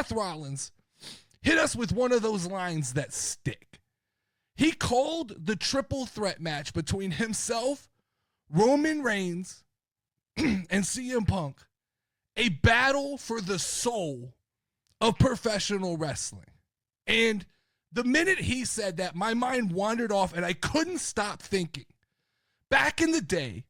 Seth Rollins hit us with one of those lines that stick. He called the triple threat match between himself, Roman Reigns, and CM Punk a battle for the soul of professional wrestling. And the minute he said that, my mind wandered off and I couldn't stop thinking. Back in the day,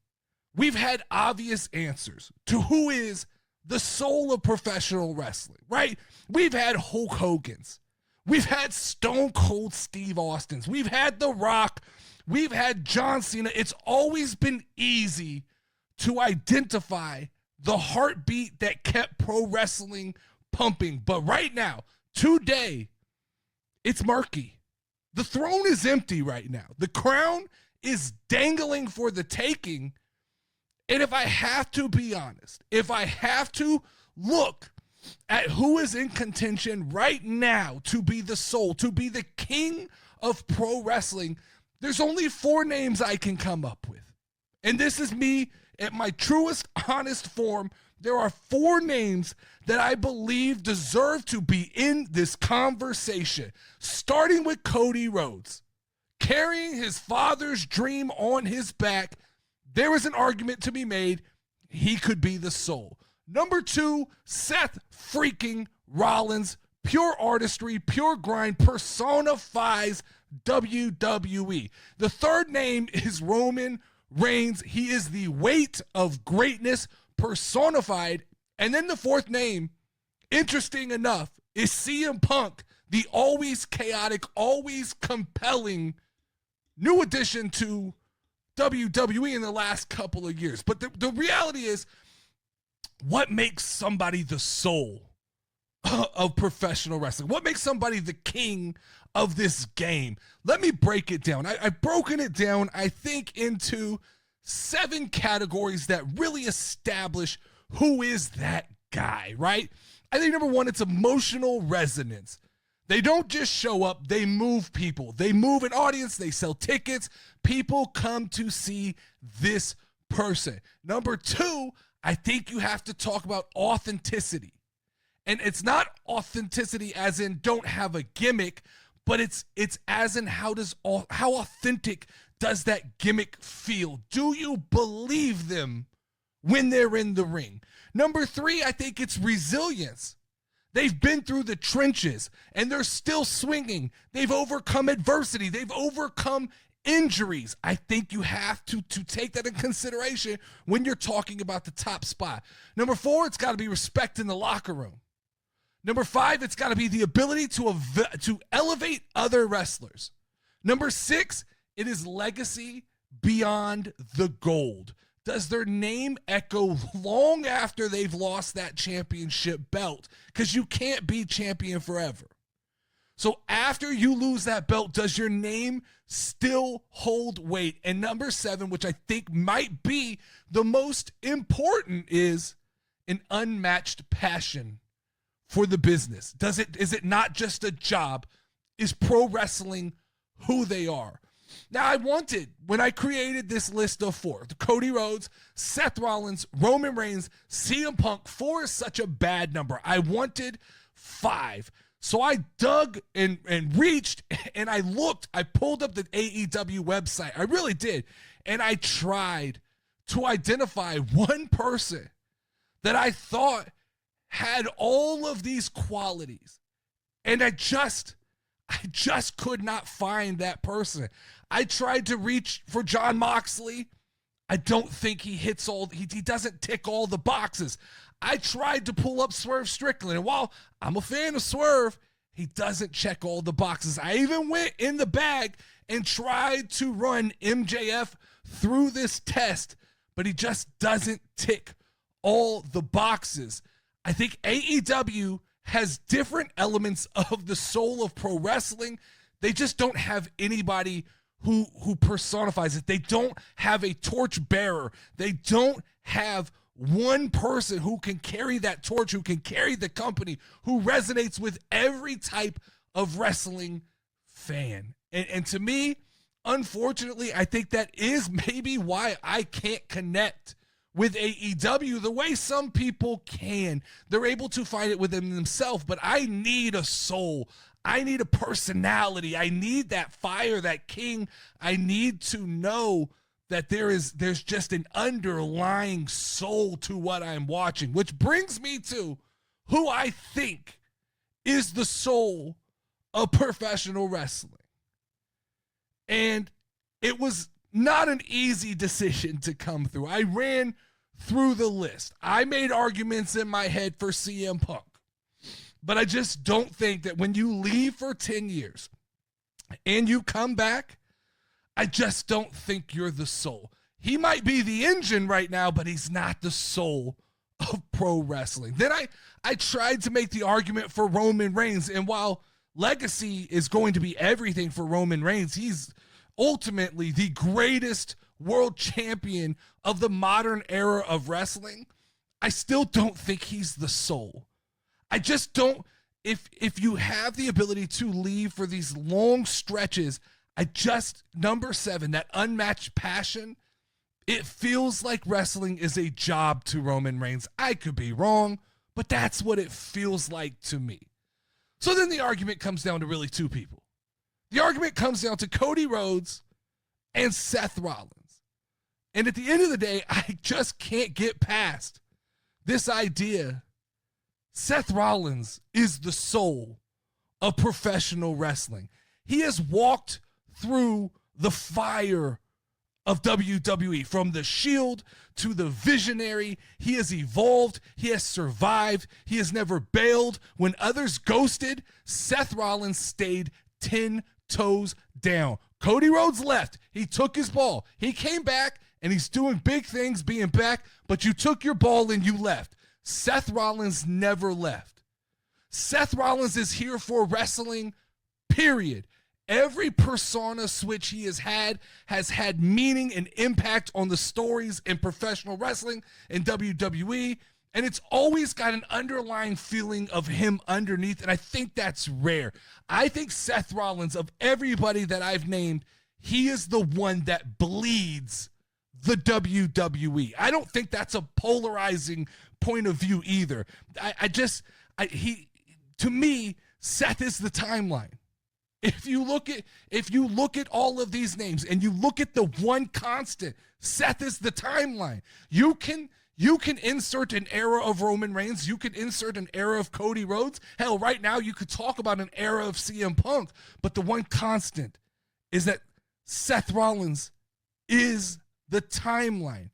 we've had obvious answers to who is the soul of professional wrestling, right? We've had Hulk Hogan's. We've had Stone Cold Steve Austin's. We've had The Rock. We've had John Cena. It's always been easy to identify the heartbeat that kept pro wrestling pumping. But right now, today, it's murky. The throne is empty right now. The crown is dangling for the taking. And if I have to be honest, if I have to look at who is in contention right now to be the soul, to be the king of pro wrestling, there's only 4 names I can come up with. And this is me at my truest, honest form. There are 4 names that I believe deserve to be in this conversation, starting with Cody Rhodes. Carrying his father's dream on his back, there is an argument to be made. He could be the soul. Number 2, Seth freaking Rollins. Pure artistry, pure grind, personifies WWE. The third name is Roman Reigns. He is the weight of greatness personified. And then the fourth name, interesting enough, is CM Punk, the always chaotic, always compelling new addition to WWE in the last couple of years. But the reality is, what makes somebody the soul of professional wrestling? What makes somebody the king of this game? Let me break it down. I've broken it down, I think, into 7 categories that really establish who is that guy, right? I think number 1, it's emotional resonance. They don't just show up, they move people. They move an audience, they sell tickets. People come to see this person. Number 2, I think you have to talk about authenticity. And it's not authenticity as in don't have a gimmick, but it's as in how authentic does that gimmick feel? Do you believe them when they're in the ring? Number 3, I think it's resilience. They've been through the trenches and they're still swinging. They've overcome adversity. They've overcome injuries. I think you have to take that in consideration when you're talking about the top spot. Number 4, it's got to be respect in the locker room. Number 5, it's got to be the ability to elevate other wrestlers. Number 6, it is legacy beyond the gold. Does their name echo long after they've lost that championship belt? Because you can't be champion forever. So after you lose that belt, does your name still hold weight? And number 7, which I think might be the most important, is an unmatched passion for the business. Is it not just a job? Is pro wrestling who they are? Now, when I created this list of 4, Cody Rhodes, Seth Rollins, Roman Reigns, CM Punk, 4 is such a bad number. I wanted 5. So I dug and reached and I looked. I pulled up the AEW website. I really did. And I tried to identify one person that I thought had all of these qualities. And I just could not find that person. I tried to reach for Jon Moxley. I don't think he doesn't tick all the boxes. I tried to pull up Swerve Strickland, and while I'm a fan of Swerve, he doesn't check all the boxes. I even went in the bag and tried to run MJF through this test, but he just doesn't tick all the boxes. I think AEW has different elements of the soul of pro wrestling. They just don't have anybody who personifies it. They don't have a torch bearer. They don't have one person who can carry that torch, who can carry the company, who resonates with every type of wrestling fan. And to me, unfortunately, I think that is maybe why I can't connect with AEW the way some people can. They're able to find it within themselves, but I need a soul. I need a personality. I need that fire, that king. I need to know that there's just an underlying soul to what I'm watching, which brings me to who I think is the soul of professional wrestling. And it was not an easy decision to come through. I ran through the list. I made arguments in my head for CM Punk. But I just don't think that when you leave for 10 years and you come back, I just don't think you're the soul. He might be the engine right now, but he's not the soul of pro wrestling. Then I tried to make the argument for Roman Reigns, and while legacy is going to be everything for Roman Reigns, he's ultimately the greatest world champion of the modern era of wrestling. I still don't think he's the soul. I just don't, if you have the ability to leave for these long stretches, number 7, that unmatched passion, it feels like wrestling is a job to Roman Reigns. I could be wrong, but that's what it feels like to me. So then the argument comes down to really 2 people. The argument comes down to Cody Rhodes and Seth Rollins. And at the end of the day, I just can't get past this idea. Seth Rollins is the soul of professional wrestling. He has walked through the fire of WWE, from the Shield to the Visionary. He has evolved. He has survived. He has never bailed. When others ghosted, Seth Rollins stayed 10 toes down. Cody Rhodes left. He took his ball. He came back, and he's doing big things being back, but you took your ball and you left. Seth Rollins never left. Seth Rollins is here for wrestling, period. Every persona switch he has had meaning and impact on the stories in professional wrestling and WWE, and it's always got an underlying feeling of him underneath, and I think that's rare. I think Seth Rollins, of everybody that I've named, he is the one that bleeds the WWE. I don't think that's a polarizing point of view either. To me, Seth is the timeline. If you look at all of these names and you look at the one constant, Seth is the timeline. You can insert an era of Roman Reigns. You can insert an era of Cody Rhodes. Hell, right now you could talk about an era of CM Punk. But the one constant is that Seth Rollins is the timeline.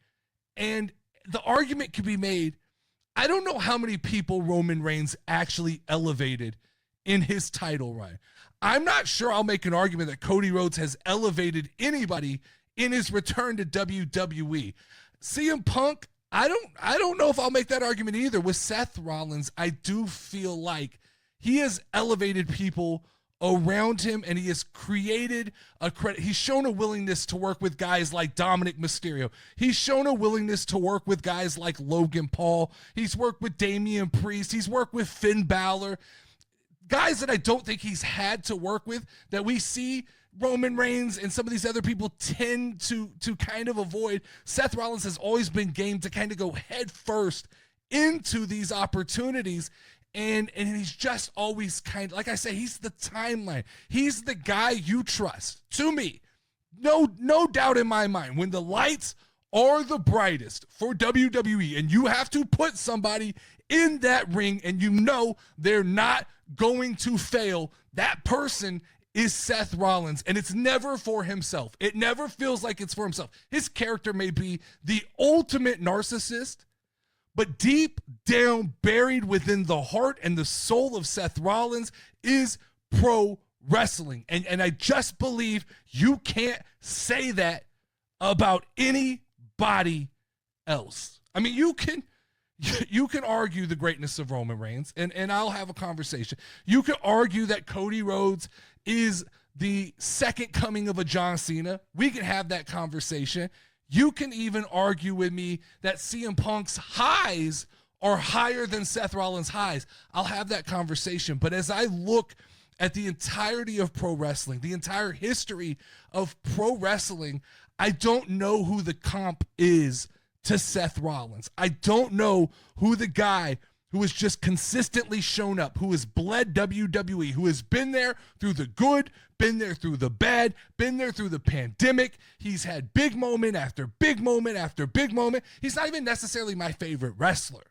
And the argument can be made, I don't know how many people Roman Reigns actually elevated in his title run. I'm not sure I'll make an argument that Cody Rhodes has elevated anybody in his return to WWE. CM Punk, I don't know if I'll make that argument either. With Seth Rollins, I do feel like he has elevated people around him, and he has created he's shown a willingness to work with guys like Dominic Mysterio. He's shown a willingness to work with guys like Logan Paul. He's worked with Damian Priest. He's worked with Finn Balor. Guys that I don't think he's had to work with, that we see Roman Reigns and some of these other people tend to kind of avoid. Seth Rollins has always been game to kind of go head first into these opportunities. And he's just always kind of, like I say, he's the timeline. He's the guy you trust. To me, no doubt in my mind, when the lights are the brightest for WWE and you have to put somebody in that ring and you know they're not going to fail, that person is Seth Rollins, and it's never for himself. It never feels like it's for himself. His character may be the ultimate narcissist, but deep down, buried within the heart and the soul of Seth Rollins is pro wrestling. And I just believe you can't say that about anybody else. I mean, you can argue the greatness of Roman Reigns, and I'll have a conversation. You can argue that Cody Rhodes is the second coming of a John Cena. We can have that conversation. You can even argue with me that CM Punk's highs are higher than Seth Rollins' highs. I'll have that conversation. But as I look at the entirety of pro wrestling, the entire history of pro wrestling, I don't know who the comp is to Seth Rollins. I don't know who the guy who has just consistently shown up, who has bled WWE, who has been there through the good, been there through the bad, been there through the pandemic. He's had big moment after big moment after big moment. He's not even necessarily my favorite wrestler,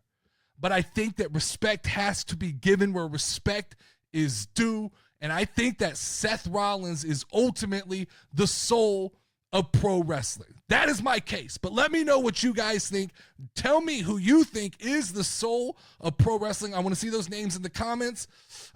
but I think that respect has to be given where respect is due. And I think that Seth Rollins is ultimately the soul of pro wrestling. That is my case. But let me know what you guys think. Tell me who you think is the soul of pro wrestling. I want to see those names in the comments.